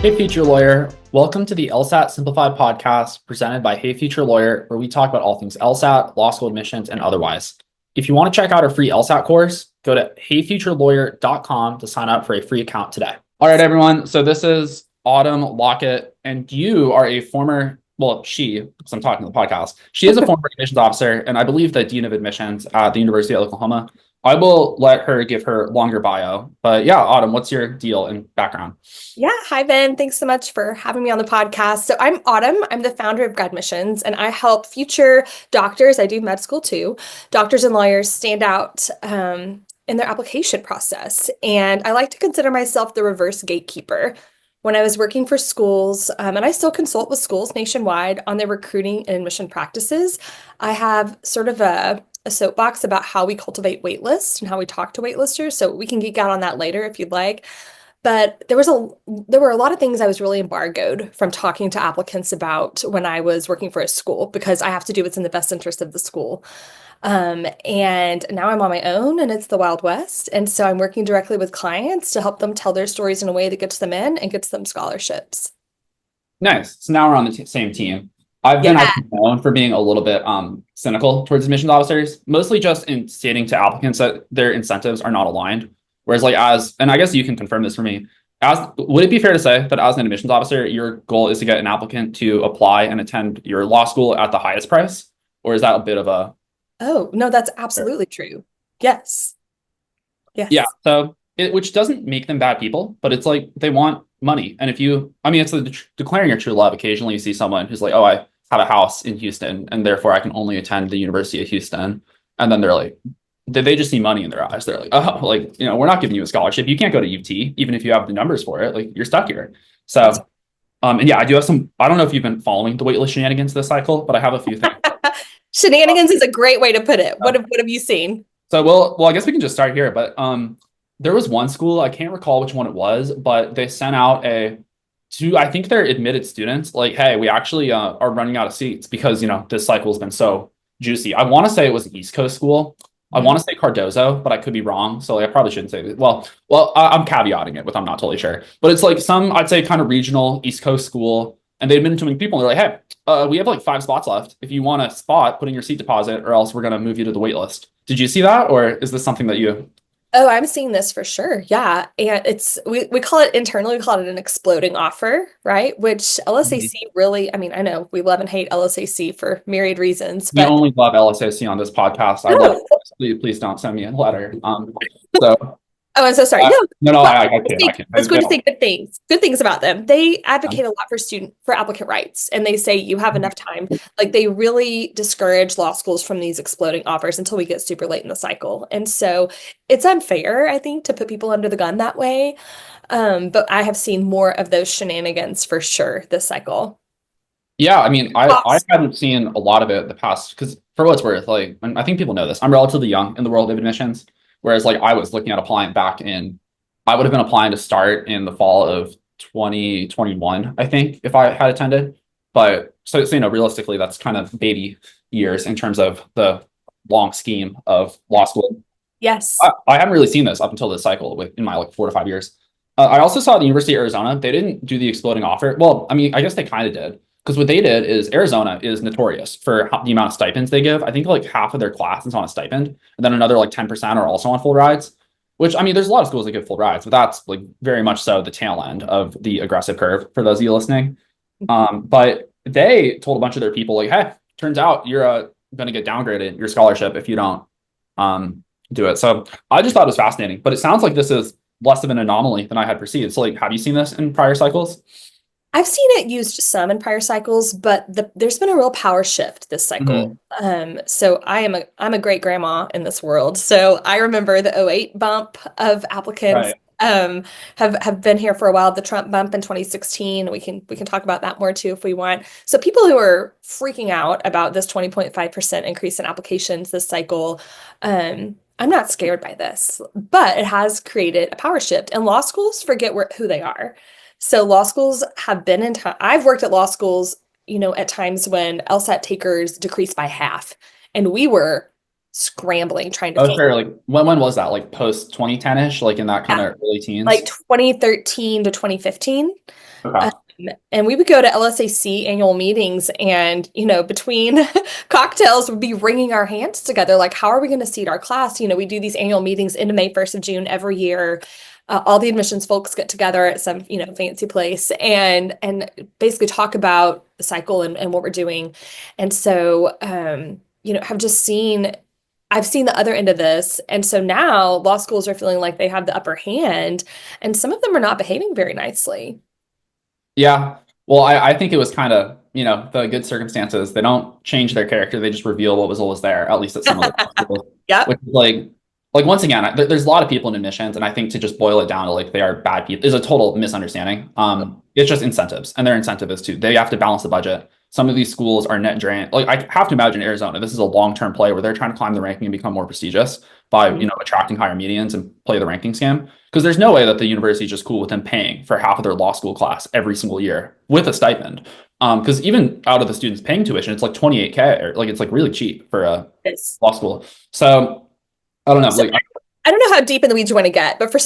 Hey, future lawyer. Welcome to the LSAT Simplified podcast presented by Hey Future Lawyer, where we talk about all things LSAT, law school admissions, and otherwise. If you want to check out our free LSAT course, go to heyfuturelawyer.com to sign up for a free account today. All right, everyone. So this is Autumn Lockett, and you are a former, she, because I'm talking to the podcast, she is a former admissions officer, and I believe the dean of admissions at the University of Oklahoma. I will let her give her longer bio, but yeah, Autumn, what's your deal and background? Yeah, hi Ben. Thanks so much for having me on the podcast. So I'm Autumn. I'm the founder of Grad Missions, and I help future doctors, I do med school too, doctors and lawyers stand out in their application process. And I like to consider myself the reverse gatekeeper. When I was working for schools, and I still consult with schools nationwide on their recruiting and admission practices, I have sort of a soapbox about how we cultivate waitlist and how we talk to waitlisters. So we can geek out on that later if you'd like. But there were a lot of things I was really embargoed from talking to applicants about when I was working for a school, because I have to do what's in the best interest of the school. And now I'm on my own and it's the Wild West. And so I'm working directly with clients to help them tell their stories in a way that gets them in and gets them scholarships. Nice. So now we're on the same team. I've been actually known for being a little bit cynical towards admissions officers, mostly just in stating to applicants that their incentives are not aligned. Whereas and I guess you can confirm this for me, would it be fair to say that as an admissions officer, your goal is to get an applicant to apply and attend your law school at the highest price? Or is that a bit of a... Oh, no, that's absolutely true. Yes. Yes. Yeah. So which doesn't make them bad people, but it's like they want money. And it's declaring your true love. Occasionally you see someone who's like, oh, I have a house in Houston and therefore I can only attend the University of Houston. And then they're like, did they just see money in their eyes? They're like, oh, we're not giving you a scholarship. You can't go to UT, even if you have the numbers for it. Like, you're stuck here. So, and yeah, I do have I don't know if you've been following the waitlist shenanigans this cycle, but I have a few things. Shenanigans is a great way to put it. What have you seen? So, I guess we can just start here, but there was one school, I can't recall which one it was, but they sent out to, I think, their admitted students, like, hey, we actually are running out of seats because, this cycle has been so juicy. I want to say it was an East Coast school. I want to say Cardozo, but I could be wrong. So I probably shouldn't say it. I'm caveating it with I'm not totally sure. But it's like some, I'd say, kind of regional East Coast school. And they'd been to many people and they're like, hey, we have like 5 spots left. If you want a spot, put in your seat deposit or else we're going to move you to the wait list. Did you see that? Or is this something that you... Oh, I'm seeing this for sure. Yeah. And we call it internally, we call it an exploding offer, right? Which LSAC really, I know we love and hate LSAC for myriad reasons. We only love LSAC on this podcast. I love please don't send me a letter. Oh, I'm so sorry. No, I can't. It's good to say good things about them. They advocate a lot for applicant rights, and they say you have enough time. Like, they really discourage law schools from these exploding offers until we get super late in the cycle. And so it's unfair, I think, to put people under the gun that way. But I have seen more of those shenanigans for sure this cycle. Yeah, I haven't seen a lot of it the past, because for what it's worth, and I think people know this, I'm relatively young in the world of admissions. Whereas I was looking at applying I would have been applying to start in the fall of 2021, I think, if I had attended. But so realistically, that's kind of baby years in terms of the long scheme of law school. Yes. I haven't really seen this up until this cycle in my 4 to 5 years. I also saw the University of Arizona, they didn't do the exploding offer. Well, I guess they kind of did. Because what they did is Arizona is notorious for the amount of stipends they give. I think half of their class is on a stipend, and then another 10% are also on full rides. Which, there's a lot of schools that give full rides, but that's very much so the tail end of the aggressive curve for those of you listening. But they told a bunch of their people, hey, turns out you're going to get downgraded your scholarship if you don't do it. So I just thought it was fascinating. But it sounds like this is less of an anomaly than I had perceived. So have you seen this in prior cycles? I've seen it used some in prior cycles, but there's been a real power shift this cycle. So I'm a great grandma in this world. So I remember the 2008 bump of applicants. Right. Have been here for a while. The Trump bump in 2016. We can talk about that more too if we want. So people who are freaking out about this 20.5% increase in applications this cycle, I'm not scared by this, but it has created a power shift, and law schools forget who they are. So law schools have been in time. I've worked at law schools, at times when LSAT takers decreased by half, and we were scrambling trying to. Oh, sure. When was that? Post 2010-ish, in that kind of early teens? 2013 to 2015. Okay. And we would go to LSAC annual meetings and, between cocktails, we'd be wringing our hands together. Like, how are we going to seat our class? We do these annual meetings into May 1st of June every year. All the admissions folks get together at some, fancy place and basically talk about the cycle and what we're doing. And so, I've seen the other end of this. And so now law schools are feeling like they have the upper hand, and some of them are not behaving very nicely. Yeah. Well, I think it was kind of, the good circumstances. They don't change their character. They just reveal what was always there, at least at some of the schools. Yep. Which is like once again, there's a lot of people in admissions, and I think to just boil it down to like they are bad people is a total misunderstanding. It's just incentives, and their incentive is they have to balance the budget. Some of these schools are net drain. Like I have to imagine Arizona, this is a long-term play where they're trying to climb the ranking and become more prestigious by, attracting higher medians and play the ranking scam. Because there's no way that the university is just cool with them paying for half of their law school class every single year with a stipend. Because even out of the students paying tuition, it's like 28K, or like it's like really cheap for a law school. So I don't know. So I don't know how deep in the weeds you want to get, but for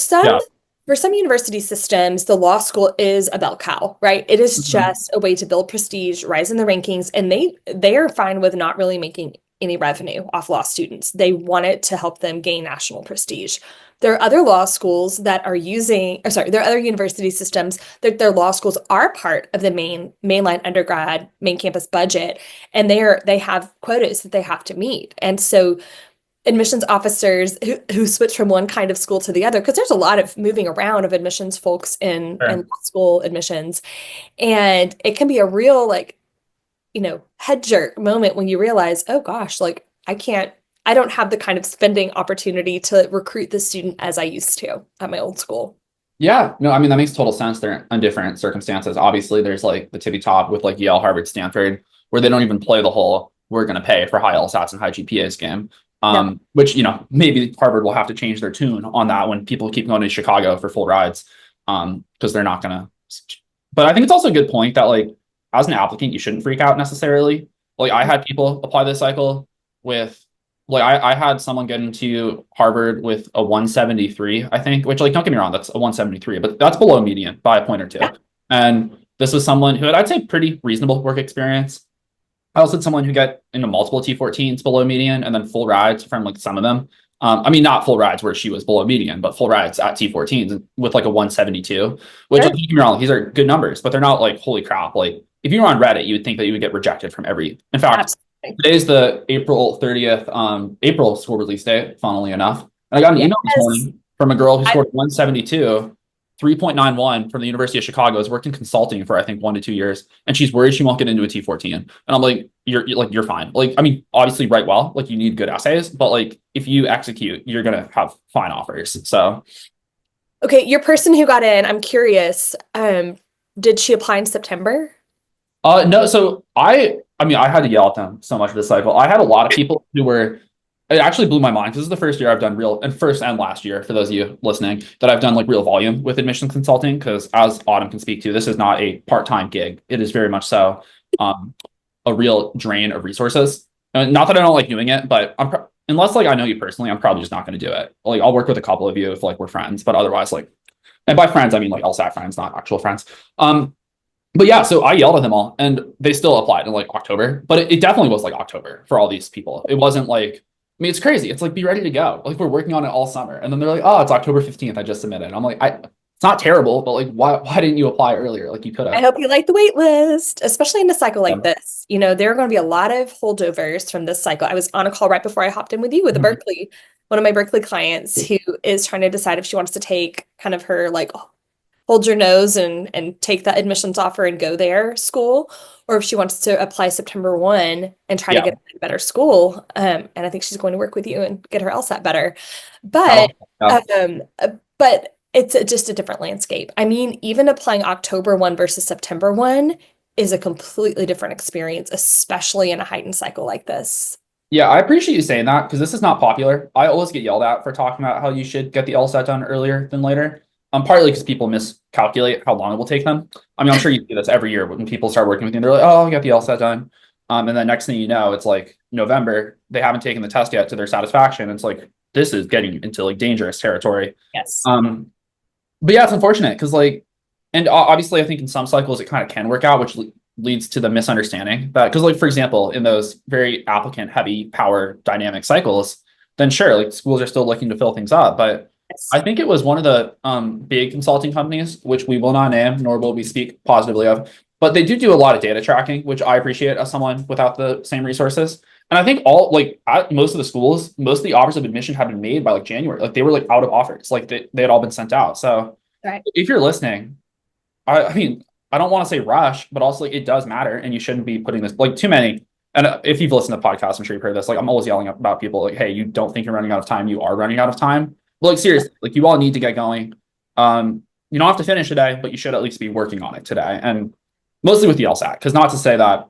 some university systems, the law school is a bell cow, right? It is just a way to build prestige, rise in the rankings, and they are fine with not really making any revenue off law students. They want it to help them gain national prestige. There are other law schools that are there are other university systems that their law schools are part of the mainline undergrad main campus budget, and they have quotas that they have to meet. And so admissions officers who switch from one kind of school to the other, because there's a lot of moving around of admissions folks in law school admissions, and it can be a real head jerk moment when you realize, oh gosh, like I don't have the kind of spending opportunity to recruit the student as I used to at my old school. Yeah, no, I mean, that makes total sense. They're in different circumstances. Obviously, there's like the tippy top with like Yale, Harvard, Stanford, where they don't even play the whole we're going to pay for high LSATs and high GPAs game. Which, maybe Harvard will have to change their tune on that when people keep going to Chicago for full rides, because they're not going to. But I think it's also a good point that like as an applicant, you shouldn't freak out necessarily. Like I had people apply this cycle with like I had someone get into Harvard with a 173, I think, which like don't get me wrong, that's a 173, but that's below median by a point or two. Yeah. And this was someone who had, I'd say, pretty reasonable work experience. I also had someone who got into multiple T14s below median and then full rides from like some of them. I mean, not full rides where she was below median, but full rides at T14s with like a 172, which don't get me wrong, these are good numbers, but they're not like, holy crap. Like if you were on Reddit, you would think that you would get rejected from in fact, today's the April 30th, April school release date, funnily enough. And I got an email this morning from a girl who scored 172, 3.91 from the University of Chicago, has worked in consulting for, I think, 1 to 2 years. And she's worried she won't get into a T14. And I'm like, you're fine. Like, I mean, obviously write well, like you need good essays, but like if you execute, you're going to have fine offers. So. Okay. Your person who got in, I'm curious, did she apply in September? No. So I had to yell at them so much this cycle. I had a lot of people who were, it actually blew my mind because this is the first year I've done first and last year, for those of you listening, that I've done like real volume with admissions consulting. Because as Autumn can speak to, this is not a part-time gig. It is very much so a real drain of resources. Not that I don't like doing it, but unless like I know you personally, I'm probably just not going to do it. Like I'll work with a couple of you if like we're friends, but otherwise like, and by friends I mean like LSAT friends, not actual friends. But yeah, so I yelled at them all, and they still applied in like October. But it definitely was like October for all these people. It wasn't like, I mean, it's crazy. It's like, be ready to go. Like we're working on it all summer, and then they're like, oh, it's October 15th. I just submitted. I'm like, it's not terrible, but like, why didn't you apply earlier? Like you could have. I hope you like the wait list, especially in a cycle like this. There are going to be a lot of holdovers from this cycle. I was on a call right before I hopped in with you with a Berkeley, one of my Berkeley clients who is trying to decide if she wants to take kind of her like hold your nose and take that admissions offer and go there school, or if she wants to apply September 1 and try to get a better school. And I think she's going to work with you and get her LSAT better. But but it's just a different landscape. I mean, even applying October 1 versus September 1 is a completely different experience, especially in a heightened cycle like this. Yeah, I appreciate you saying that because this is not popular. I always get yelled at for talking about how you should get the LSAT done earlier than later. Partly because people miscalculate how long it will take them. I mean, I'm sure you do this every year when people start working with you. They're like, "Oh, I got the LSAT done," and then next thing you know, it's like November. They haven't taken the test yet to their satisfaction. It's like this is getting into like dangerous territory. Yes. But yeah, it's unfortunate because like And obviously, I think in some cycles it kind of can work out, which leads to the misunderstanding that because, like, for example, in those very applicant heavy power dynamic cycles, then sure, like schools are still looking to fill things up. But I Yes. think it was one of the big consulting companies, which we will not name, nor will we speak positively of, but they do a lot of data tracking, which I appreciate as someone without the same resources. And I think all like at most of the schools, most of the offers of admission had been made by like January. Like they were like out of offers, like they had all been sent out. So Right. if you're listening, I mean, I don't want to say rush, but also like it does matter, and you shouldn't be putting this like too many. And if you've listened to podcasts, I'm sure you've heard this. Like I'm always yelling about people like, "Hey, you don't think you're running out of time? You are running out of time." But like seriously, like you all need to get going. You don't have to finish today, but you should at least be working on it today, and mostly with the LSAT. Because not to say that,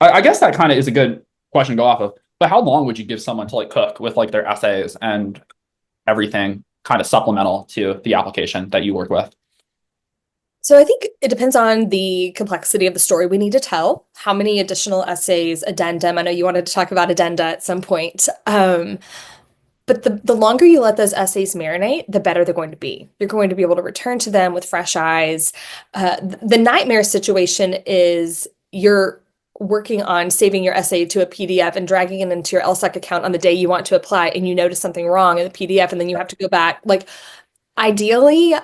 I guess that kind of is a good question to go off of. But how long would you give someone to like cook with like their essays and everything, kind of supplemental to the application that you work with? So I think it depends on the complexity of the story we need to tell, how many additional essays, addendum. I know you wanted to talk about addenda at some point. But the longer you let those essays marinate, the better they're going to be. You're going to be able to return to them with fresh eyes. The nightmare situation is you're working on saving your essay to a PDF and dragging it into your LSAC account on the day you want to apply, and you notice something wrong in the PDF, and then you have to go back. Like ideally,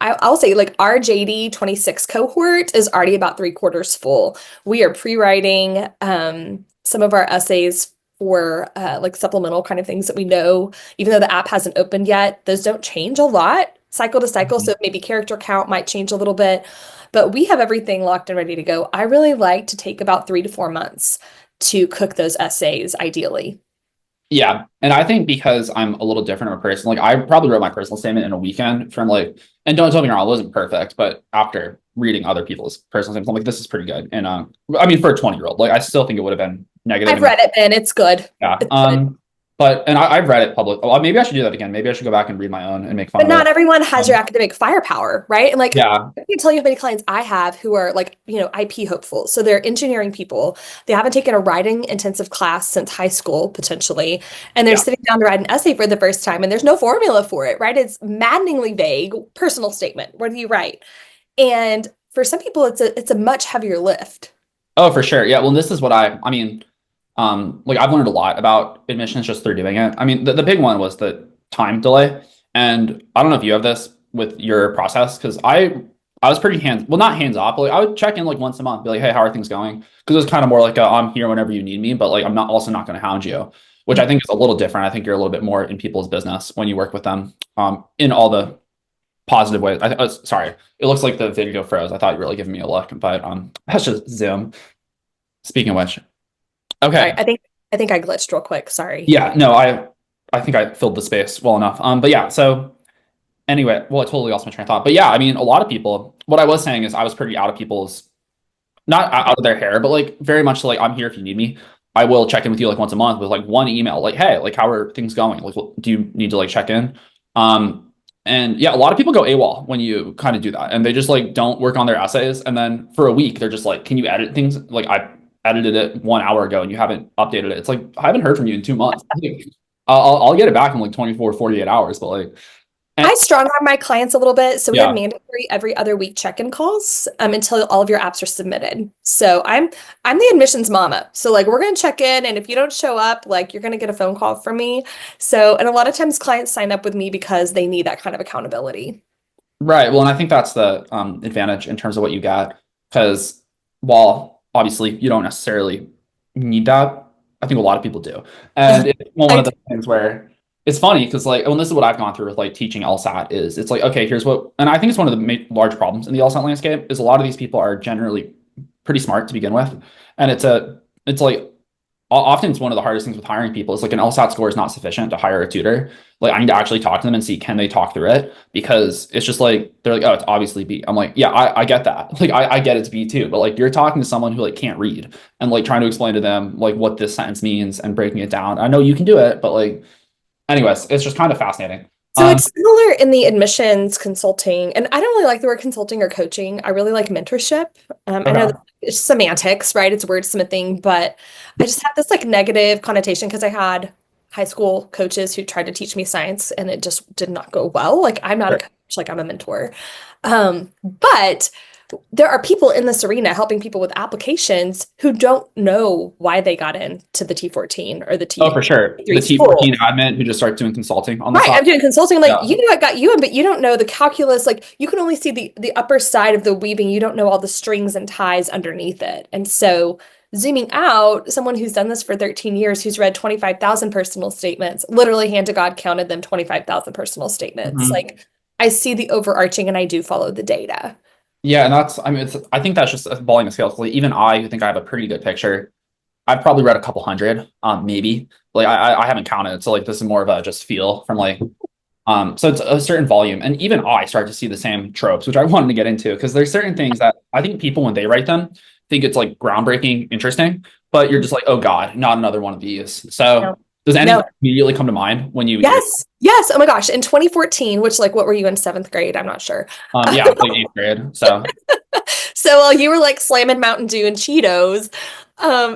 I'll say like our JD 26 cohort is already about 3/4 full. We are pre-writing some of our essays for like supplemental kind of things that we know, even though the app hasn't opened yet, those don't change a lot cycle to cycle. So maybe character count might change a little bit, but we have everything locked and ready to go. I really like to take about 3 to 4 months to cook those essays, ideally. Yeah. And I think because I'm a little different of a person, like I probably wrote my personal statement in a weekend from like, and don't tell me wrong, it wasn't perfect, but after reading other people's personal statements, I'm like, this is pretty good. And I mean, for a 20-year-old, like I still think it would have been negative. I've read it, Ben. It's good. Yeah. It's good. But and I've read it public. Well, maybe I should do that again. Maybe I should go back and read my own and make fun But of not it. everyone has your Um, academic firepower, right? And like, yeah. I can tell you how many clients I have who are like, IP hopefuls. So they're engineering people. They haven't taken a writing intensive class since high school, potentially. And they're Yeah. sitting down to write an essay for the first time, and there's no formula for it, right? It's maddeningly vague, personal statement. What do you write? And for some people, it's a much heavier lift. Oh, for sure. Yeah. Well, this is what I mean, like I've learned a lot about admissions just through doing it. I mean, the big one was the time delay. And I don't know if you have this with your process, because I was pretty not hands off, but like I would check in like once a month, be like, hey, how are things going? Because it was kind of more like I'm here whenever you need me, but like I'm not also not going to hound you, which I think is a little different. I think you're a little bit more in people's business when you work with them, in all the positive ways. Sorry, it looks like the video froze. I thought you were really giving me a look, but that's just Zoom. Speaking of which, Sorry, okay. I think I glitched real quick. Sorry. Yeah, no, I think I filled the space well enough. But yeah, so anyway, well, I totally lost my train of thought. But yeah, I mean, a lot of people, what I was saying is I was pretty out of people's, not out of their hair, but like very much like I'm here if you need me. I will check in with you like once a month with like one email, like, hey, like how are things going? Like, do you need to like check in? And yeah, a lot of people go AWOL when you kind of do that, and they just like don't work on their essays, and then for a week they're just like, can you edit things? Like I edited it 1 hour ago and you haven't updated it. It's like I haven't heard from you in 2 months. Like, I'll get it back in like 24, 48 hours, but like, and I strong arm my clients a little bit. So we have yeah. mandatory every other week check-in calls until all of your apps are submitted. So I'm the admissions mama. So like we're gonna check in, and if you don't show up, like you're gonna get a phone call from me. So and a lot of times clients sign up with me because they need that kind of accountability. Right. Well, and I think that's the advantage in terms of what you got, because while obviously you don't necessarily need that, I think a lot of people do. And it's one I of the things where it's funny because like, and this is what I've gone through with like teaching LSAT is it's like, okay, here's what, and I think it's one of the large problems in the LSAT landscape is a lot of these people are generally pretty smart to begin with. And it's like, often it's one of the hardest things with hiring people. It's like an LSAT score is not sufficient to hire a tutor. Like I need to actually talk to them and see, can they talk through it? Because it's just like, they're like, oh, it's obviously B. I'm like, yeah, I get that. Like, I get it's B too, but like you're talking to someone who like can't read and like trying to explain to them like what this sentence means and breaking it down. I know you can do it, but like, anyways, it's just kind of fascinating. So it's similar in the admissions consulting, and I don't really like the word consulting or coaching. I really like mentorship. I know Okay. that it's semantics, right? It's wordsmithing, but I just have this like negative connotation because I had high school coaches who tried to teach me science and it just did not go well. Like I'm not a Sure. coach. like I'm a mentor. But there are people in this arena helping people with applications who don't know why they got into the T14 or the Oh, for sure. T3 The school. T14 admin who just started doing consulting on the Right, side. I'm doing consulting. I'm like, Yeah. you know, I got you in, but you don't know the calculus. Like, you can only see the upper side of the weaving. You don't know all the strings and ties underneath it. And so, zooming out, someone who's done this for 13 years, who's read 25,000 personal statements, literally hand to God counted them 25,000 personal statements. Mhm. Like, I see the overarching, and I do follow the data. Yeah, and that's, I mean, I think that's just a volume of scales. Like even I who think I have a pretty good picture, I've probably read a couple hundred, maybe. Like I haven't counted, so like this is more of a just feel from like, so it's a certain volume, and even I start to see the same tropes, which I wanted to get into because there's certain things that I think people when they write them think it's like groundbreaking, interesting, but you're just like, oh God, not another one of these. So No. does anything No. immediately come to mind when you hear? Yes. Yes. Oh my gosh. In 2014, which like what were you in seventh grade? I'm not sure. Yeah, it's like eighth grade. So So while you were like slamming Mountain Dew and Cheetos,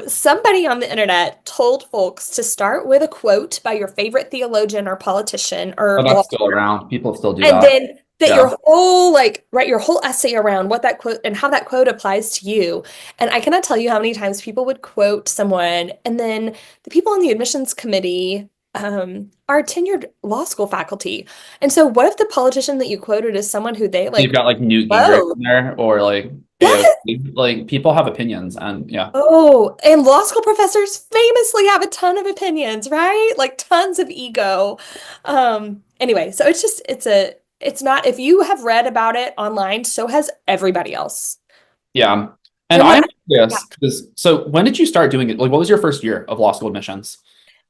somebody on the internet told folks to start with a quote by your favorite theologian or politician or but that's still lawyer, around. People still do and that. then that Yeah. your whole like write your whole essay around what that quote and how that quote applies to you. And I cannot tell you how many times people would quote someone, and then the people on the admissions committee are tenured law school faculty. And so what if the politician that you quoted is someone who they You've like got like Newt Gingrich loathe? in there or like Yes. AOC. Like people have opinions and yeah. Oh, and law school professors famously have a ton of opinions, right? Like tons of ego. Anyway, so it's just it's not if you have read about it online, so has everybody else. Yeah. And And I'm what yeah. curious because so when did you start doing it? Like what was your first year of law school admissions?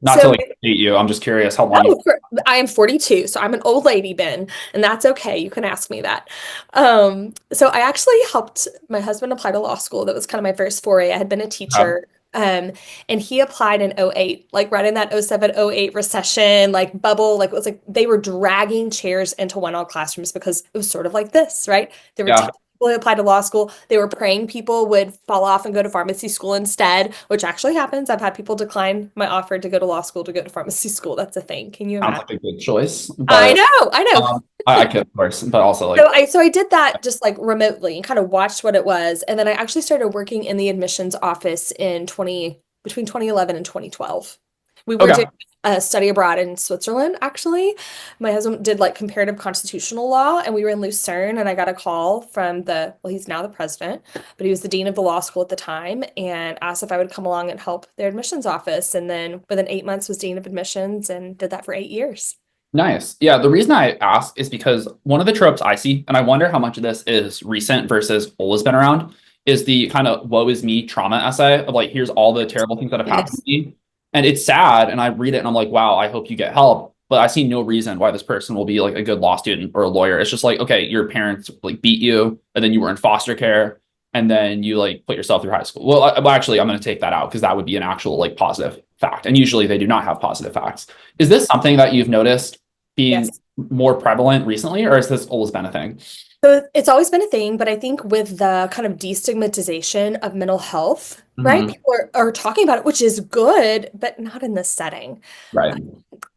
Not to So like date you. I'm just curious how long you oh, I am 42, so I'm an old lady, Ben, and that's okay. You can ask me that. So I actually helped my husband apply to law school. That was kind of my first foray. I had been a have. teacher, and he applied in '08, like right in that '07, '08 recession, like bubble. Like it was like they were dragging chairs into one-all classrooms because it was sort of like this, right? There were Yeah. teachers who applied to law school. They were praying people would fall off and go to pharmacy school instead, which actually happens. I've had people decline my offer to go to law school to go to pharmacy school. That's a thing. Can you Sounds imagine? like a good choice. I But know, I know. I could of course, but also So like I did that just like remotely and kind of watched what it was. And then I actually started working in the admissions office in 20 between 2011 and 2012. We were doing okay. a study abroad in Switzerland, actually. My husband did like comparative constitutional law, and we were in Lucerne, and I got a call from well, he's now the president, but he was the dean of the law school at the time, and asked if I would come along and help their admissions office. And then within 8 months was dean of admissions and did that for 8 years. Nice. Yeah, the reason I ask is because one of the tropes I see, and I wonder how much of this is recent versus always been around, is the kind of woe is me trauma essay of like, here's all the terrible things that have happened to Yes. me. And it's sad. And I read it and I'm like, wow, I hope you get help. But I see no reason why this person will be like a good law student or a lawyer. It's just like, okay, your parents like beat you, and then you were in foster care, and then you like put yourself through high school. Well, actually, I'm going to take that out because that would be an actual like positive fact. And usually they do not have positive facts. Is this something that you've noticed being Yes. more prevalent recently, or has this always been a thing? So it's always been a thing, but I think with the kind of destigmatization of mental health, right? Hmm. People are talking about it, which is good, but not in this setting. Right.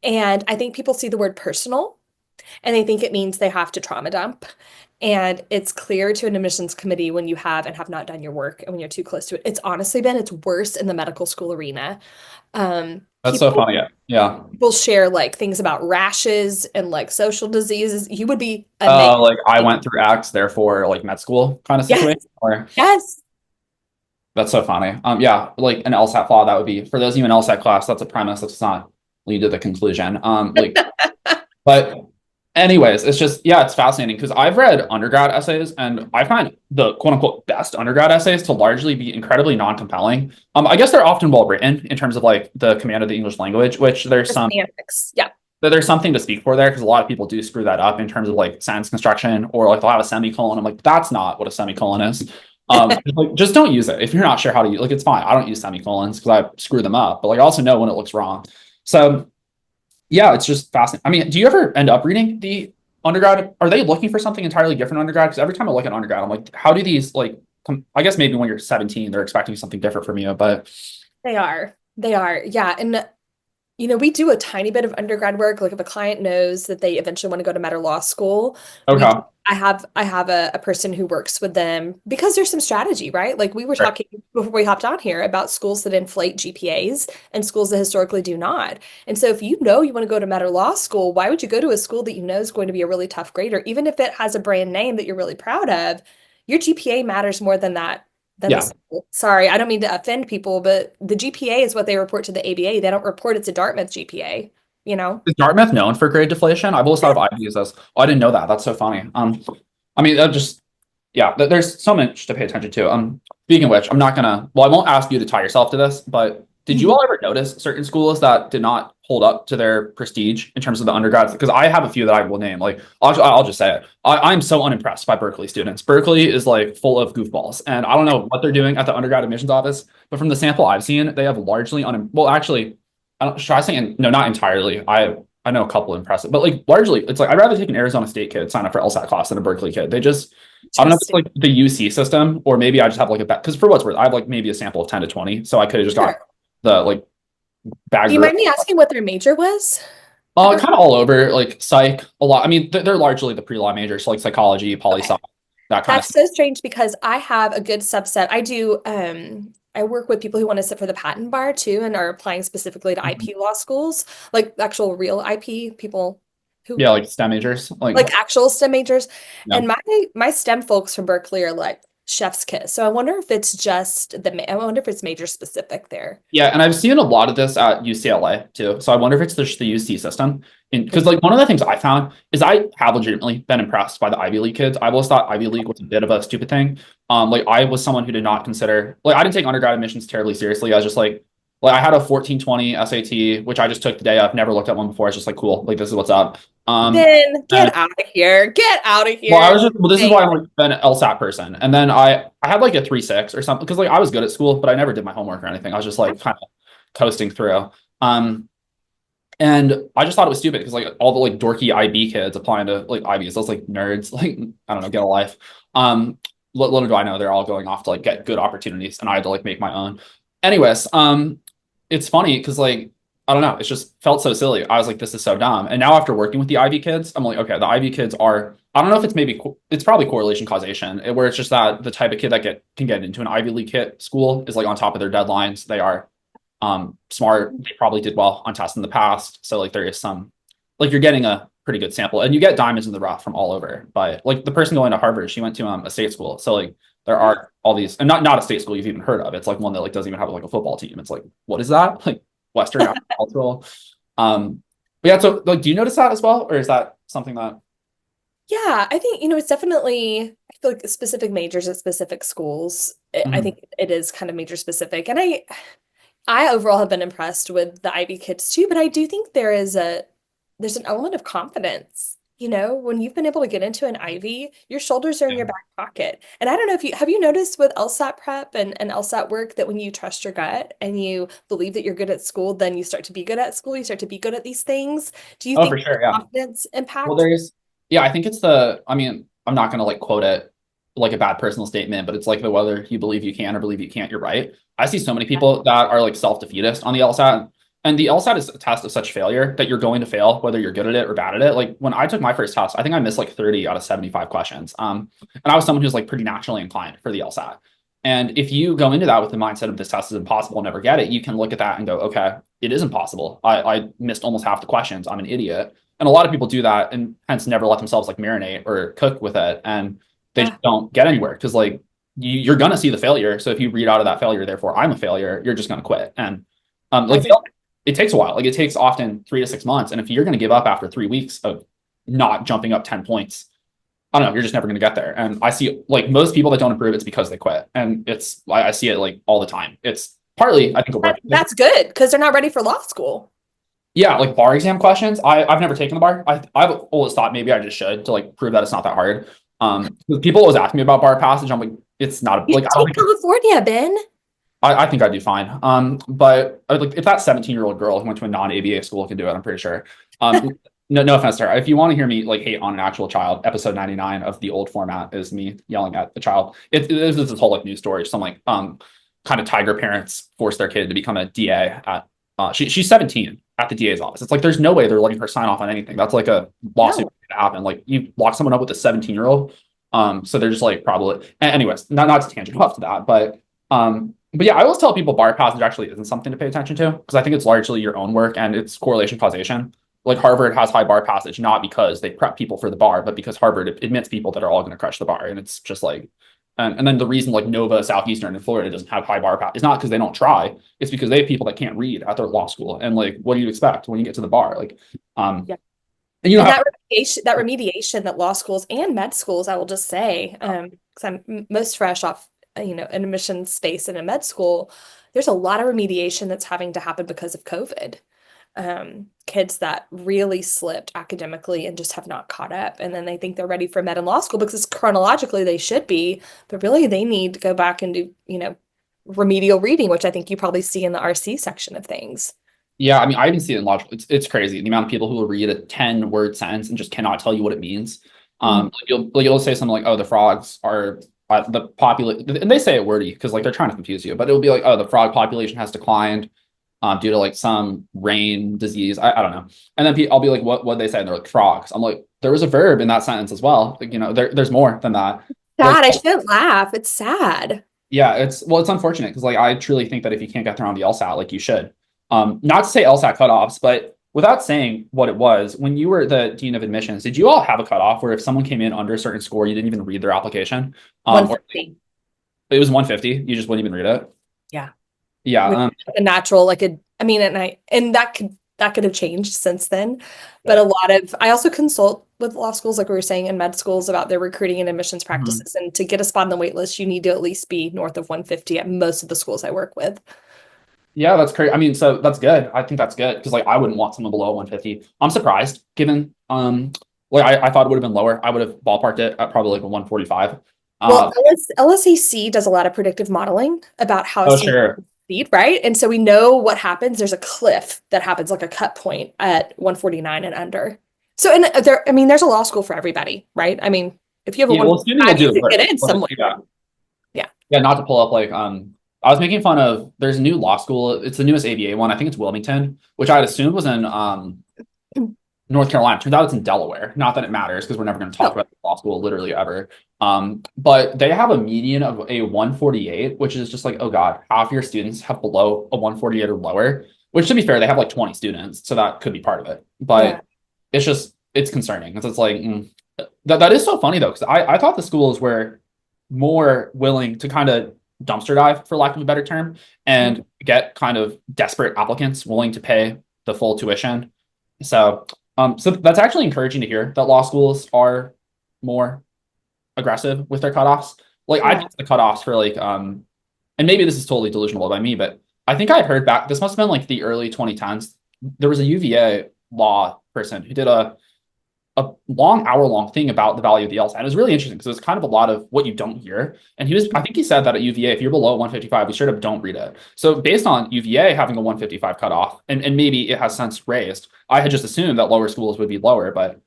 And I think people see the word personal and they think it means they have to trauma dump. And it's clear to an admissions committee when you have and have not done your work and when you're too close to it. It's honestly been, it's worse in the medical school arena. That's so People funny. Yeah. people share like things about rashes and like social diseases. You would be amazed. Like I went through X, therefore like med school kind of Yes, situation. Or yes. that's so funny. Yeah, like an LSAT flaw, that would be for those of you in LSAT class, that's a premise. That's not lead to the conclusion. Like, but anyways, it's just yeah, it's fascinating because I've read undergrad essays and I find the quote unquote best undergrad essays to largely be incredibly non-compelling. I guess they're often well written in terms of like the command of the English language, which The semantics. Yeah. there's something to speak for there because a lot of people do screw that up in terms of like sentence construction or like they'll have a semicolon. I'm like, that's not what a semicolon is. Like, just don't use it if you're not sure how to use. Like, it's fine. I don't use semicolons because I screw them up, but like I also know when it looks wrong. So yeah, it's just fascinating. I mean, do you ever end up reading the undergrad? Are they looking for something entirely different undergrad? Because every time I look at undergrad, I'm like, how do these like I guess maybe when you're 17, they're expecting something different from you, but They are. They are. Yeah. And we do a tiny bit of undergrad work. Like if a client knows that they eventually want to go to med or law school, we Okay. I have a person who works with them because there's some strategy, right? Like we were Right. talking before we hopped on here about schools that inflate GPAs and schools that historically do not. And so if you know you want to go to med or law school, why would you go to a school that you know is going to be a really tough grader, even if it has a brand name that you're really proud of? Your GPA matters more than that than the Yeah. school. Sorry, I don't mean to offend people, but the GPA is what they report to the ABA. They don't report it's a Dartmouth GPA, you know? Is Dartmouth known for grade deflation? I've always thought of IBs as, oh, I didn't know that. That's so funny. I mean, that just, yeah, there's so much to pay attention to. Speaking of which, I'm not gonna, well, I won't ask you to tie yourself to this, but did you all ever notice certain schools that did not hold up to their prestige in terms of the undergrads? Because I have a few that I will name. Like, I'll just say it. I'm so unimpressed by Berkeley students. Berkeley is like full of goofballs, and I don't know what they're doing at the undergrad admissions office, but from the sample I've seen, they have largely well, actually, I don't, should I say, no, not entirely. I know a couple impressive, but like largely, it's like I'd rather take an Arizona State kid sign up for LSAT class than a Berkeley kid. They just, I don't know if it's Interesting. like the UC system, or maybe I just have like a because for what's worth, I have like maybe a sample of 10 to 20, so I could have just got Sure. the like Do you bagger. mind me asking what their major was? Kind of all over, like psych, a lot. I mean, they're largely the pre-law majors, so like psychology, poli Okay. sci, that kind of That's stuff. so strange because I have a good subset. I work with people who want to sit for the patent bar too and are applying specifically to Mhm. IP law schools, like actual real IP people who Yeah, like STEM majors, like like actual STEM majors. yeah. And my STEM folks from Berkeley are like chef's kiss. So I wonder if it's just I wonder if it's major specific there. Yeah, and I've seen a lot of this at UCLA too. So I wonder if it's just the UC system. Because like one of the things I found is I have legitimately been impressed by the Ivy League kids. I always thought Ivy League was a bit of a stupid thing. Like I was someone who did not consider like I didn't take undergrad admissions terribly seriously. I was just like I had a 1420 SAT, which I just took today. I've never looked at one before. It's just like cool, like this is what's up. Then And get out of here. Get out of well, I here. was just well, this is why I'm like an LSAT person. And then I had like a 3.6 or something because like I was good at school, but I never did my homework or anything. I was just like kind of coasting through. Um, and I just thought it was stupid because like all the like dorky IB kids applying to like IBs, those like nerds, like I don't know, get a life. Um, little do I know they're all going off to like get good opportunities, and I had to like make my own. Anyways, it's funny because like I don't know, it's just felt so silly. I was like, this is so dumb. And now after working with the IB kids, I'm like, okay, the IB kids are. I don't know if it's maybe it's probably correlation causation, where it's just that the type of kid that can get into an Ivy League kid school is like on top of their deadlines. They are smart. They probably did well on tests in the past. So like there is some like you're getting a pretty good sample and you get diamonds in the rough from all over. But like the person going to Harvard, she went to a state school. So like there are all these and not a state school you've even heard of. It's like one that like doesn't even have like a football team. It's like, what is that? Like Western agricultural. But yeah, so like do you notice that as well? Or is that something that Yeah, I think, it's definitely, I feel like specific majors at specific schools. I Mhm. think it is kind of major specific. And I overall have been impressed with the IB kids too, but I do think there's an element of confidence. When you've been able to get into an Ivy, your shoulders are in Yeah. your back pocket. And I don't know if you noticed with LSAT prep and LSAT work that when you trust your gut and you believe that you're good at school, then you start to be good at school, you start to be good at these things. Do you Oh, for think sure. Yeah. confidence Well, impact? there's, yeah, I think I mean, I'm not going to like quote it like a bad personal statement, but it's like the whether you believe you can or believe you can't, you're right. I see so many people that are like self-defeatist on the LSAT. And the LSAT is a test of such failure that you're going to fail, whether you're good at it or bad at it. Like when I took my first test, I think I missed like 30 out of 75 questions. And I was someone who's like pretty naturally inclined for the LSAT. And if you go into that with the mindset of this test is impossible, I'll never get it, you can look at that and go, okay, it is impossible. I missed almost half the questions. I'm an idiot. And a lot of people do that and hence never let themselves like marinate or cook with it. And they Yeah. just don't get anywhere because like you're going to see the failure. So if you read out of that failure, therefore I'm a failure, you're just going to quit. And like That's a it takes a while. Like it takes often 3 to 6 months. And if you're going to give up after 3 weeks of not jumping up 10 points, I don't know, you're just never going to get there. And I see like most people that don't improve, it's because they quit. And I see it like all the time. It's partly, I think, a work. that's good because they're not ready for law school. Yeah, like bar exam questions. I've never taken the bar. I've always thought maybe I just should to like prove that it's not that hard. 'Cause people always ask me about bar passage. I'm like, it's not You like should I don't take think California, Ben. I think I'd do fine. But like if that 17-year-old girl who went to a non-ABA school can do it, I'm pretty sure. No offense to her. If you want to hear me like hate on an actual child, episode 99 of the old format is me yelling at the child. It is this whole like news story. Some like kind of tiger parents force their kid to become a DA at She's 17 at the DA's office. It's like there's no way they're letting her sign off on anything. That's like a lawsuit No. to happen. Like you lock someone up with a 17-year-old. So they're just like probably. Anyways, not to tangent off to that, but yeah, I always tell people bar passage actually isn't something to pay attention to because I think it's largely your own work and it's correlation causation. Like Harvard has high bar passage not because they prep people for the bar, but because Harvard admits people that are all going to crush the bar, and it's just like. And then the reason like Nova, Southeastern, and Florida doesn't have high bar pass is not because they don't try. It's because they have people that can't read at their law school. And like, what do you expect when you get to the bar? Like, Yeah. and you know, That remediation that law schools and med schools, I will just say, because I'm most fresh off, an admissions space in a med school, there's a lot of remediation that's having to happen because of COVID. Kids that really slipped academically and just have not caught up. And then they think they're ready for med and law school because chronologically they should be, but really they need to go back and do, remedial reading, which I think you probably see in the RC section of things. yeah, I mean, I even see it in logical. It's crazy the amount of people who will read a 10-word sentence and just cannot tell you what it means. You'll say something like, "Oh, the frogs are the population," and they say it wordy because like they're trying to confuse you. But it'll be like, "Oh, the frog population has declined due to like some rain disease." I don't know. And then I'll be like, "What they say?" And they're like, "Frogs." I'm like, there was a verb in that sentence as well. Like, there's more than that. Sad. Like, I shouldn't laugh. It's sad. yeah, it's unfortunate because like I truly think that if you can't get through on the LSAT, like you should. Not to say LSAT cutoffs, but without saying what it was, when you were the dean of admissions, did you all have a cutoff where if someone came in under a certain score, you didn't even read their application? Or 150. it was 150, you just wouldn't even read it? Yeah. Yeah. A natural, and that could have changed since then. But I also consult with law schools, like we were saying, and med schools about their recruiting and admissions practices. And to get a spot on the wait list, you need to at least be north of 150 at most of the schools I work with. Yeah, that's crazy. I mean, so that's good. I think that's good because like I wouldn't want someone below 150. I'm surprised given like I thought it would have been lower. I would have ballparked it at probably like a 145. Well, LSAC does a lot of predictive modeling about how Oh, sure. speed, right? And so we know what happens. There's a cliff that happens, like a cut point at 149 and under. So, there's a law school for everybody, right? I mean, if you have a Yeah, well, assuming you'll do it, get in somewhere. Yeah. Yeah, not to pull up like I was making fun of there's a new law school. It's the newest ABA one. I think it's Wilmington, which I had assumed was in North Carolina. Turns out it's in Delaware. Not that it matters because we're never going to talk about law school literally ever. But they have a median of a 148, which is just like, oh God, half your students have below a 148 or lower, which to be fair, they have like 20 students. So that could be part of it. But it's concerning because it's like, that is so funny though. Because I thought the schools were more willing to kind of dumpster dive, for lack of a better term, and get kind of desperate applicants willing to pay the full tuition. So that's actually encouraging to hear that law schools are more aggressive with their cutoffs. Like I think the cutoffs for like and maybe this is totally delusional by me, but I think I heard back, this must have been like the early 2010s. There was a UVA law person who did a long hour-long thing about the value of the LSAT. And it was really interesting because it was kind of a lot of what you don't hear. And I think he said that at UVA, if you're below 155, we straight up don't read it. So based on UVA having a 155 cutoff, and maybe it has since raised, I had just assumed that lower schools would be lower, but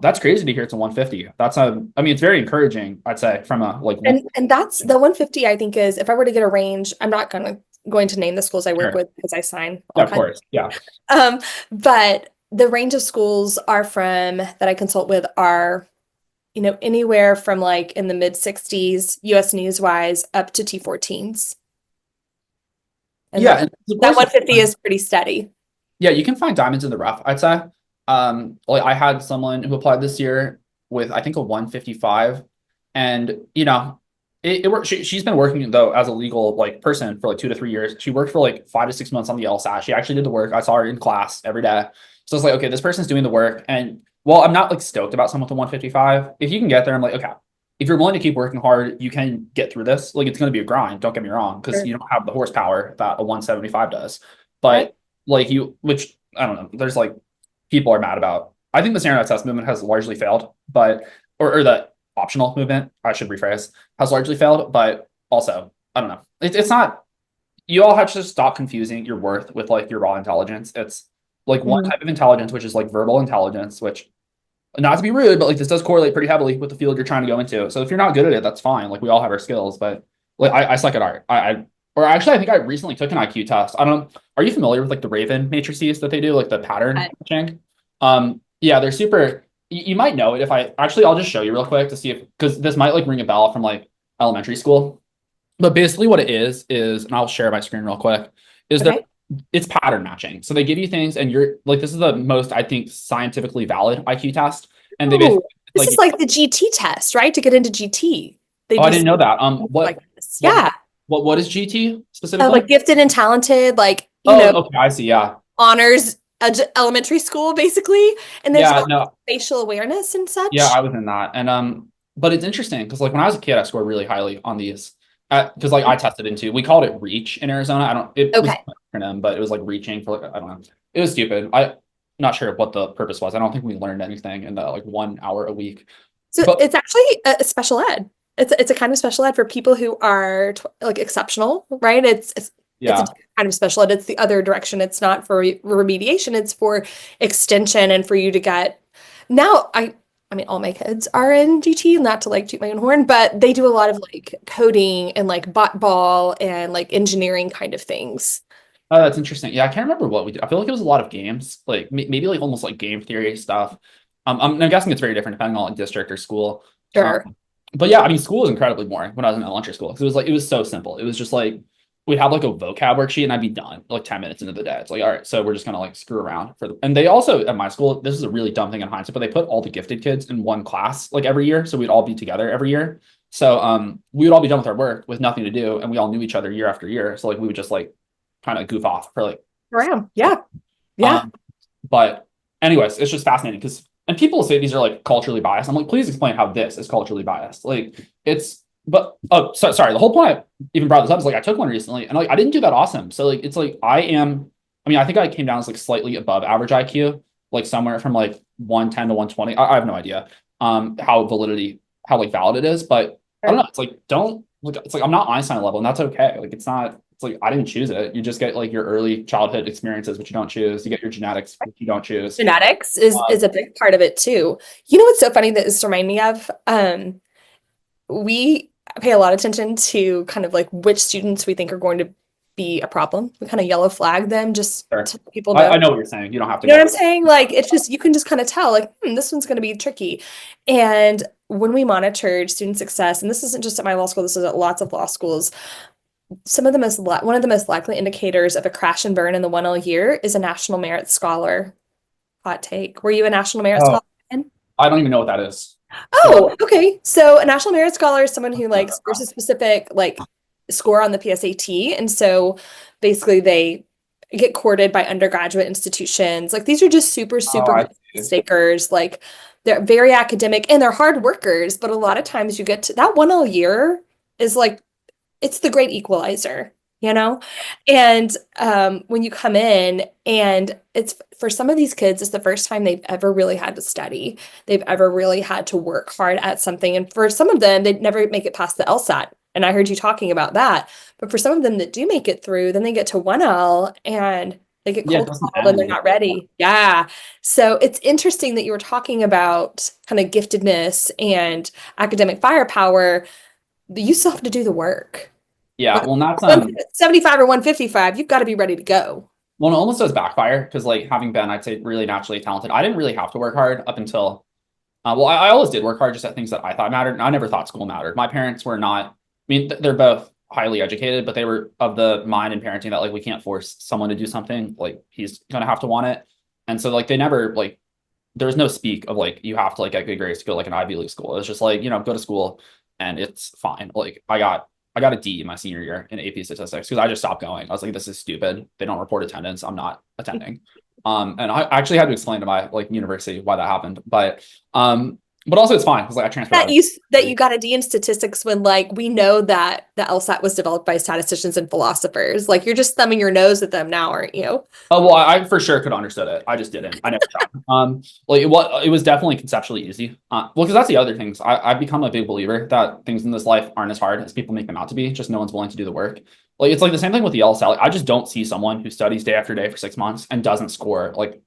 that's crazy to hear it's a 150. It's very encouraging, I'd say, from a like. And that's the 150, I think, is if I were to get a range, I'm not going to name the schools I work with because I sign all of course. Yeah. But the range of schools that I consult with are, anywhere from like in the mid 60s, US News wise, up to T14s. And that 150 is pretty steady. Yeah, you can find diamonds in the rough, I'd say. Like I had someone who applied this year with I think a 155, and it worked. She's been working though as a legal like person for like 2 to 3 years. She worked for like 5 to 6 months on the LSAT. She actually did the work. I saw her in class every day. So it's like, okay, this person's doing the work. And well, I'm not like stoked about someone with a 155. If you can get there, I'm like, okay, if you're willing to keep working hard, you can get through this. Like it's going to be a grind. Don't get me wrong, because you don't have the horsepower that a 175 does. But like which I don't know, there's like people are mad about. I think the standardized test movement has largely failed, but or the optional movement, I should rephrase, has largely failed. But also, I don't know. It's not. You all have to just stop confusing your worth with like your raw intelligence. It's like one type of intelligence, which is like verbal intelligence, which, not to be rude, but like this does correlate pretty heavily with the field you're trying to go into. So if you're not good at it, that's fine. Like we all have our skills, but like I suck at art. I Or actually, I think I recently took an IQ test. I don't know. Are you familiar with like the Raven matrices that they do, like the pattern matching? Yeah, they're super. You might know it if I actually, I'll just show you real quick to see if, because this might like ring a bell from like elementary school. But basically, what it is, and I'll share my screen real quick, is that Okay. it's pattern matching. So they give you things, and you're like, this is the most, I think, scientifically valid IQ test. And they basically Oh, this is like, like the GT test, right? To get into GT. They oh, I do didn't stuff know that. like this. What, Yeah. what is GT specifically? Like gifted and talented, like, Oh, okay, I see. Yeah, honors elementary school, basically. And there's yeah, also no, facial awareness and yeah, such. I was in that, and but it's interesting because like when I was a kid, I scored really highly on these. Because like I tested into, we called it Reach in Arizona. I don't, it was Okay. an acronym, but it was like reaching for like, I don't know. It was stupid. I'm not sure what the purpose was. I don't think we learned anything in the like 1 hour a week. So But it's actually a special ed. It's a kind of special ed for people who are like exceptional, right? It's a yeah, different kind of special ed. It's the other direction. It's not for remediation. It's for extension and for you to get. Now I mean all my kids are in GT, not to like toot my own horn, but they do a lot of like coding and like bot ball and like engineering kind of things. oh, that's interesting. Yeah, I can't remember what we did. I feel like it was a lot of games, like maybe like almost like game theory stuff. I'm guessing it's very different depending on like district or school. Sure. Um, but yeah, I mean, school was incredibly boring when I was in elementary school because it was like it was so simple. It was just like we'd have like a vocab worksheet and I'd be done like 10 minutes into the day. It's like, all right, so we're just gonna like screw around for the and they also at my school, this is a really dumb thing in hindsight, but they put all the gifted kids in one class like every year. So we'd all be together every year. So we would all be done with our work with nothing to do and we all knew each other year after year. So like we would just like kind of goof off for like Around. Yeah. Yeah. um, but anyways, it's just fascinating because and people say these are like culturally biased. I'm like, please explain how this is culturally biased. Like it's but oh sorry. The whole point I even brought this up is like I took one recently and like I didn't do that awesome. So like it's like I mean, I think I came down as like slightly above average IQ, like somewhere from like 110 to 120. I have no idea how like valid it is, but I don't know. It's like don't like it's like I'm not Einstein level, and that's okay. Like it's not it's like I didn't choose it. You just get like your early childhood experiences, which you don't choose. You get your genetics, which you don't choose. Genetics Um, is a big part of it too. You know what's so funny that this remind me of? We pay a lot of attention to kind of like which students we think are going to be a problem. We kind of yellow flag them just sure. to let people I know. know what you're saying. You don't have to You know what go. I'm saying? Like it's just you can just kind of tell like this one's going to be tricky. And when we monitored student success, and this isn't just at my law school, this is at lots of law schools, one of the most likely indicators of a crash and burn in the 1L year is a National Merit Scholar. Hot take. Were you a National Merit Oh, Scholar? Ken? I don't even know what that is. So, Oh, okay. So a National Merit Scholar is someone who like scores a specific like score on the PSAT, and so basically they get courted by undergraduate institutions. Like these are just super, oh, super I good see. stakers. Like they're very academic and they're hard workers, but a lot of times you get to that 1L year is like it's the great equalizer, you know? And when you come in and it's for some of these kids, it's the first time they've ever really had to study. They've ever really had to work hard at something. And for some of them, they'd never make it past the LSAT. And I heard you talking about that. But for some of them that do make it through, then they get to 1L and they get Yeah, it cold doesn't called and they're end. not ready. Yeah. So it's interesting that you were talking about kind of giftedness and academic firepower, but you still have to do the work. Yeah, Whether well, that's it's 175 or 155, you've got to be ready to go. well, it almost does backfire because like having been, I'd say, really naturally talented, I didn't really have to work hard up until well, I always did work hard just at things that I thought mattered. I never thought school mattered. My parents were not, I mean, they're both highly educated, but they were of the mind in parenting that like we can't force someone to do something. Like he's gonna have to want it. And so like they never like there was no speak of like you have to like get good grades to go like an Ivy League school. It's just like, go to school and it's fine. Like I got a D in my senior year in AP statistics because I just stopped going. I was like, this is stupid. They don't report attendance. I'm not attending. And I actually had to explain to my like university why that happened. But also it's fine because like I transferred out That you got a D in statistics when like we know that the LSAT was developed by statisticians and philosophers. Like you're just thumbing your nose at them now, aren't you? Oh well, I for sure could have understood it. I just didn't. I never tried. Like it was definitely conceptually easy. Well, because that's the other things. I've become a big believer that things in this life aren't as hard as people make them out to be. Just no one's willing to do the work. Like it's like the same thing with the LSAT. Like, I just don't see someone who studies day after day for 6 months and doesn't score like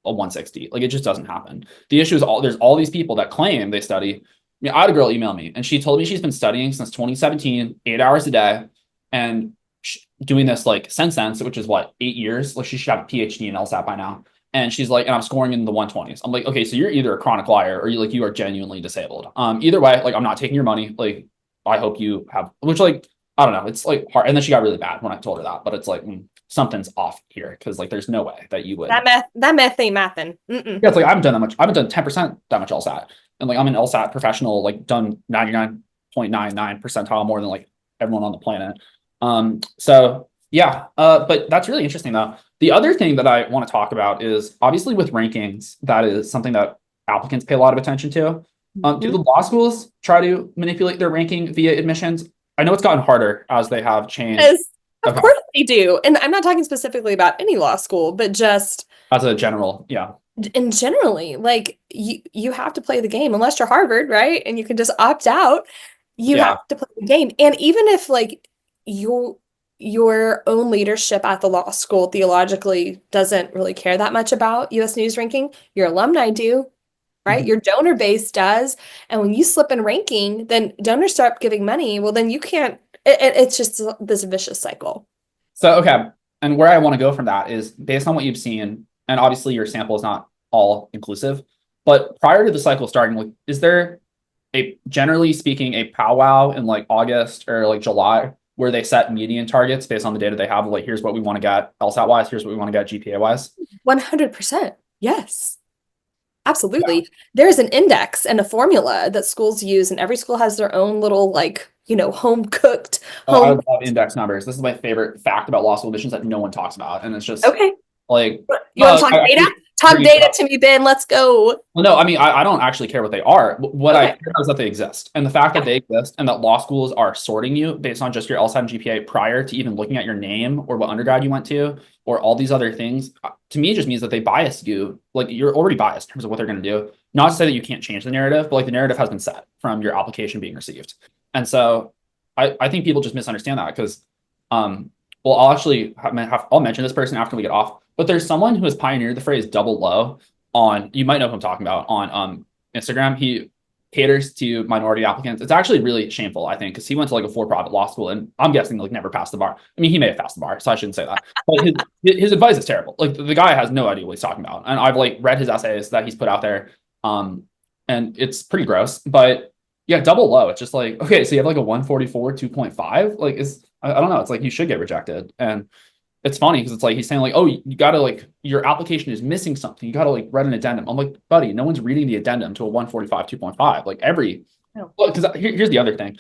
a 160. Like it just doesn't happen. The issue is there's all these people that claim they study. I mean, I had a girl email me and she told me she's been studying since 2017, 8 hours a day, and doing this like since, which is what, 8 years. Like she should have a PhD in LSAT by now. And she's like, and I'm scoring in the 120s. I'm like, okay, so you're either a chronic liar or you are genuinely disabled. Either way, like I'm not taking your money. Like I hope you have, which like I don't know, it's like hard. And then she got really bad when I told her that, but it's like something's off here because like there's no way that you would. That math ain't mathin'. Mm-mm. Yeah, it's like I haven't done that much. I haven't done 10% that much LSAT, and like I'm an LSAT professional, like done 99.99 percentile more than like everyone on the planet. So yeah, but that's really interesting though. The other thing that I want to talk about is obviously with rankings, that is something that applicants pay a lot of attention to. Do the law schools try to manipulate their ranking via admissions? I know it's gotten harder as they have changed. Yes, of Okay. course they do. And I'm not talking specifically about any law school, but just As a general, yeah. in generally, like you have to play the game unless you're Harvard, right? And you can just opt out. You Yeah. have to play the game. And even if like your own leadership at the law school theologically doesn't really care that much about US News ranking, your alumni do, right? Mhm. Your donor base does. And when you slip in ranking, then donors start giving money. Well, then you can't, it's just this vicious cycle. So, okay. And where I want to go from that is based on what you've seen, and obviously your sample is not all inclusive, but prior to the cycle starting, like, is there generally speaking, a powwow in like August or like July where they set median targets based on the data they have? Like, here's what we want to get LSAT wise, here's what we want to get GPA wise. 100%. Yes. Absolutely. There's an index and a formula that schools use, and every school has their own little, like, home cooked, I home. love index numbers. This is my favorite fact about law school admissions that no one talks about. And it's just Okay. like, You want to talk data? Talk data to me, Ben. Let's go. well, no, I mean, I don't actually care what they are. What I Okay. care about is that they exist. And the fact that they exist and that law schools are sorting you based on just your LSAT and GPA prior to even looking at your name or what undergrad you went to or all these other things, to me, just means that they bias you. Like you're already biased in terms of what they're going to do. Not to say that you can't change the narrative, but like the narrative has been set from your application being received. And so I think people just misunderstand that because, well, I'll actually I'll mention this person after we get off, but there's someone who has pioneered the phrase double low on, you might know who I'm talking about, on Instagram. He caters to minority applicants. It's actually really shameful, I think, because he went to like a for-profit law school and I'm guessing like never passed the bar. I mean, he may have passed the bar, so I shouldn't say that. But his advice is terrible. Like the guy has no idea what he's talking about. And I've like read his essays that he's put out there. And it's pretty gross. But yeah, double low. It's just like, okay, so you have like a 144, 2.5. Like I don't know. It's like you should get rejected. And it's funny because it's like he's saying like, oh, you gotta like your application is missing something. You gotta like write an addendum. I'm like, buddy, no one's reading the addendum to a 145, 2.5. Like because here's the other thing.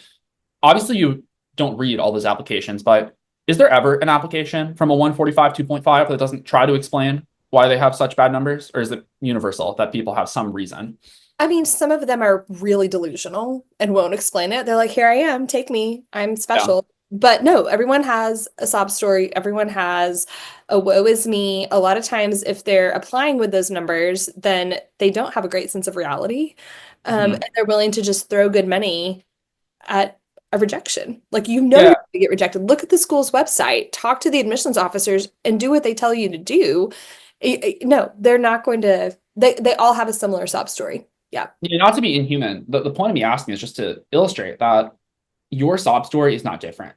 Obviously, you don't read all those applications, but is there ever an application from a 145, 2.5 that doesn't try to explain why they have such bad numbers? Or is it universal that people have some reason? I mean, some of them are really delusional and won't explain it. They're like, here I am, take me, I'm special. But no, everyone has a sob story. Everyone has a woe is me. A lot of times, if they're applying with those numbers, then they don't have a great sense of reality. And they're willing to just throw good money at a rejection. Like, you're going to get rejected. Look at the school's website, talk to the admissions officers, and do what they tell you to do. No, they're not going to, they all have a similar sob story. Yeah. Not to be inhuman, the point of me asking is just to illustrate that your sob story is not different.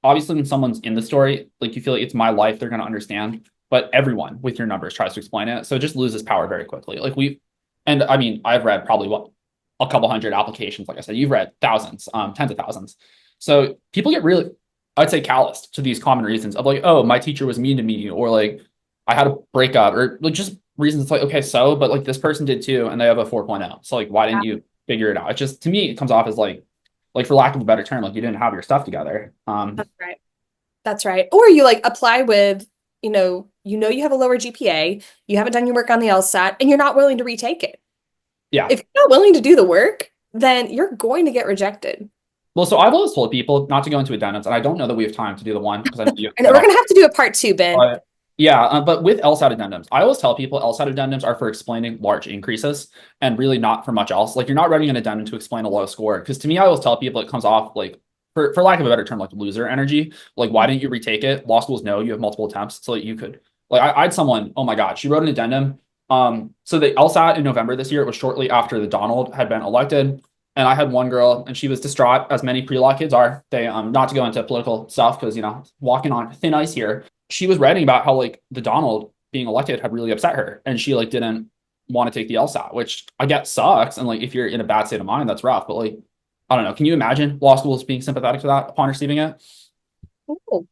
Obviously, when someone's in the story, like you feel like it's my life, they're going to understand. But everyone with your numbers tries to explain it. So it just loses power very quickly. And I mean, I've read probably a couple hundred applications. Like I said, you've read thousands, tens of thousands. So people get really, I'd say, calloused to these common reasons of like, oh, my teacher was mean to me, or like I had a breakup, or like just reasons. It's like, okay, so, but like this person did too, and they have a 4.0. So like, why didn't you figure it out? It just, to me, it comes off as like for lack of a better term, like you didn't have your stuff together. That's right. That's right. Or you like apply with, you have a lower GPA, you haven't done your work on the LSAT, and you're not willing to retake it. Yeah. If you're not willing to do the work, then you're going to get rejected. Well, so I've always told people not to go into addendums, and I don't know that we have time to do the one because I know you. And we're going to have to do a part 2, Ben. But with LSAT addendums, I always tell people LSAT addendums are for explaining large increases and really not for much else. Like you're not writing an addendum to explain a low score. Because to me, I always tell people it comes off like, for lack of a better term, like loser energy. Like, why didn't you retake it? Law schools know you have multiple attempts, so that you could. Like, I had someone, oh my God, she wrote an addendum. So the LSAT in November this year, it was shortly after the Donald had been elected. And I had one girl, and she was distraught, as many pre-law kids are. They not to go into political stuff because walking on thin ice here. She was writing about how like the Donald being elected had really upset her, and she like didn't want to take the LSAT, which I get sucks. And like if you're in a bad state of mind, that's rough. But like I don't know, can you imagine law schools being sympathetic to that upon receiving it? Oh,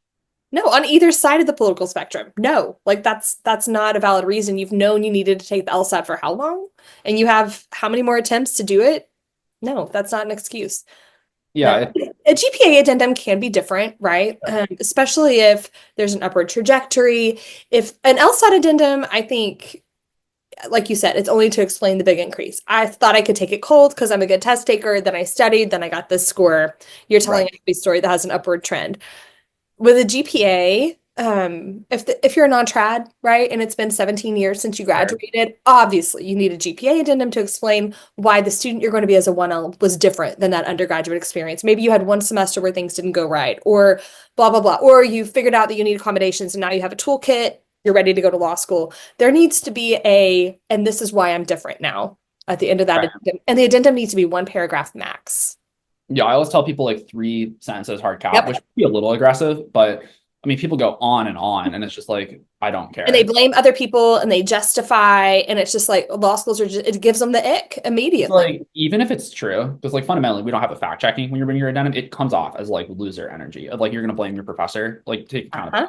no, on either side of the political spectrum. No, like that's not a valid reason. You've known you needed to take the LSAT for how long? And you have how many more attempts to do it? No, that's not an excuse. Yeah, A GPA addendum can be different, right? Especially if there's an upward trajectory. If an LSAT addendum, I think, like you said, it's only to explain the big increase. I thought I could take it cold because I'm a good test taker. Then I studied, then I got this score. You're telling a happy story that has an upward trend. With a GPA, if you're a non-trad, right, and it's been 17 years since you graduated, obviously you need a GPA addendum to explain why the student you're going to be as a 1L was different than that undergraduate experience. Maybe you had one semester where things didn't go right, or blah, blah, blah, or you figured out that you need accommodations and now you have a toolkit, you're ready to go to law school. There needs to be and this is why I'm different now at the end of that addendum. And the addendum needs to be 1 paragraph max. Yeah, I always tell people like 3 sentences hard cap, which would be a little aggressive, but I mean, people go on, and it's just like, I don't care. And they blame other people and they justify, and it's just like law schools are just, it gives them the ick immediately. Like, even if it's true, because like fundamentally, we don't have a fact checking when you're bringing your addendum, it comes off as like loser energy of like, you're going to blame your professor, like take account of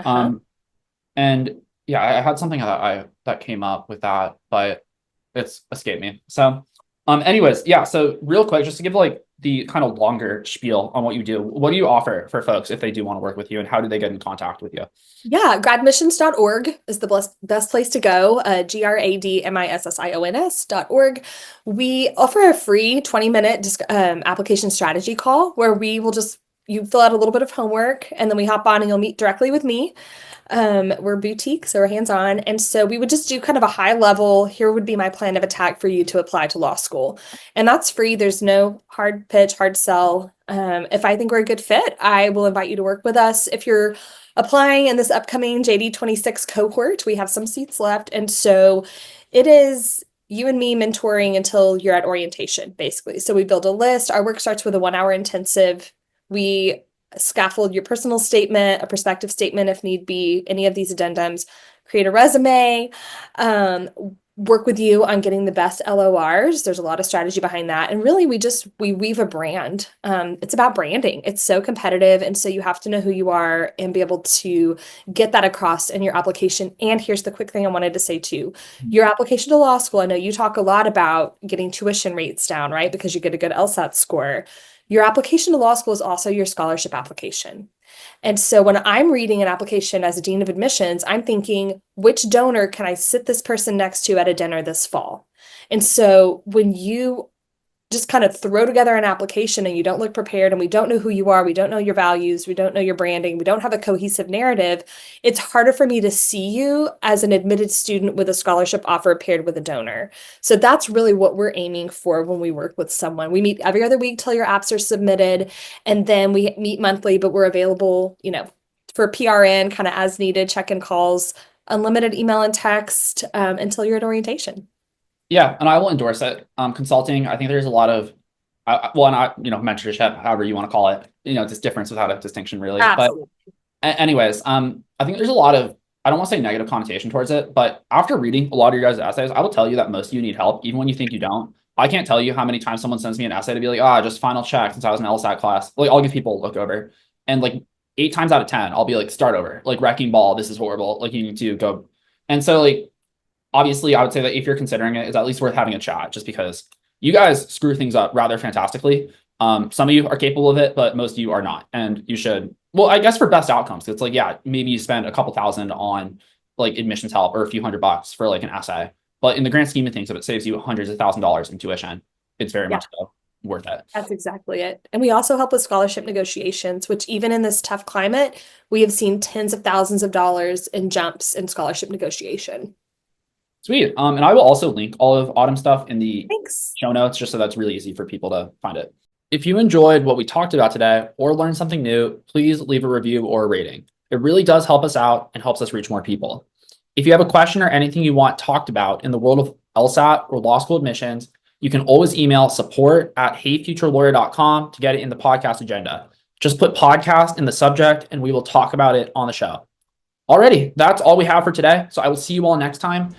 that. And yeah, I had something that came up with that, but it's escaped me. So, anyways, yeah. So real quick, just to give like the kind of longer spiel on what you do, what do you offer for folks if they do want to work with you, and how do they get in contact with you? Yeah, gradmissions.org is the best place to go. gradmissions.org. We offer a free 20-minute application strategy call where you fill out a little bit of homework and then we hop on and you'll meet directly with me. We're boutique, so we're hands-on. And so we would just do kind of a high level, here would be my plan of attack for you to apply to law school. And that's free. There's no hard pitch, hard sell. If I think we're a good fit, I will invite you to work with us. If you're applying in this upcoming JD 26 cohort, we have some seats left. And so it is you and me mentoring until you're at orientation, basically. So we build a list. Our work starts with a 1-hour intensive. We scaffold your personal statement, a perspective statement if need be, any of these addendums, create a resume, work with you on getting the best LORs. There's a lot of strategy behind that. And really, we weave a brand. It's about branding. It's so competitive. And so you have to know who you are and be able to get that across in your application. And here's the quick thing I wanted to say too. Your application to law school, I know you talk a lot about getting tuition rates down, right? Because you get a good LSAT score. Your application to law school is also your scholarship application. And so when I'm reading an application as a dean of admissions, I'm thinking, which donor can I sit this person next to at a dinner this fall? And so when you just kind of throw together an application and you don't look prepared and we don't know who you are, we don't know your values, we don't know your branding, we don't have a cohesive narrative, it's harder for me to see you as an admitted student with a scholarship offer paired with a donor. So that's really what we're aiming for when we work with someone. We meet every other week till your apps are submitted, and then we meet monthly, but we're available, for PRN kind of as needed, check-in calls, unlimited email and text until you're at orientation. Yeah, and I will endorse it. Consulting, I think there's a lot of, mentorship, however you want to call it. It's difference without a distinction, really. Absolutely. But anyways, I think there's a lot of, I don't want to say negative connotation towards it, but after reading a lot of your guys' essays, I will tell you that most of you need help, even when you think you don't. I can't tell you how many times someone sends me an essay to be like, just final check since I was in LSAT class. Like, I'll give people a look over, and like 8 times out of 10, I'll be like, start over, like wrecking ball. This is horrible. Like, you need to go. And so like, obviously, I would say that if you're considering it, it's at least worth having a chat, just because you guys screw things up rather fantastically. Some of you are capable of it, but most of you are not. And you should, well, I guess for best outcomes, it's like, yeah, maybe you spend a couple thousand on like admissions help or a few $100 for like an essay. But in the grand scheme of things, if it saves you hundreds of $1,000s in tuition, it's very much so worth it. That's exactly it. And we also help with scholarship negotiations, which even in this tough climate, we have seen tens of thousands of dollars in jumps in scholarship negotiation. Sweet. And I will also link all of Autumn stuff in the Thanks. show notes, just so that's really easy for people to find it. If you enjoyed what we talked about today or learned something new, please leave a review or a rating. It really does help us out and helps us reach more people. If you have a question or anything you want talked about in the world of LSAT or law school admissions, you can always email support@heyfuturelawyer.com to get it in the podcast agenda. Just put podcast in the subject and we will talk about it on the show. Alrighty, that's all we have for today. So I will see you all next time.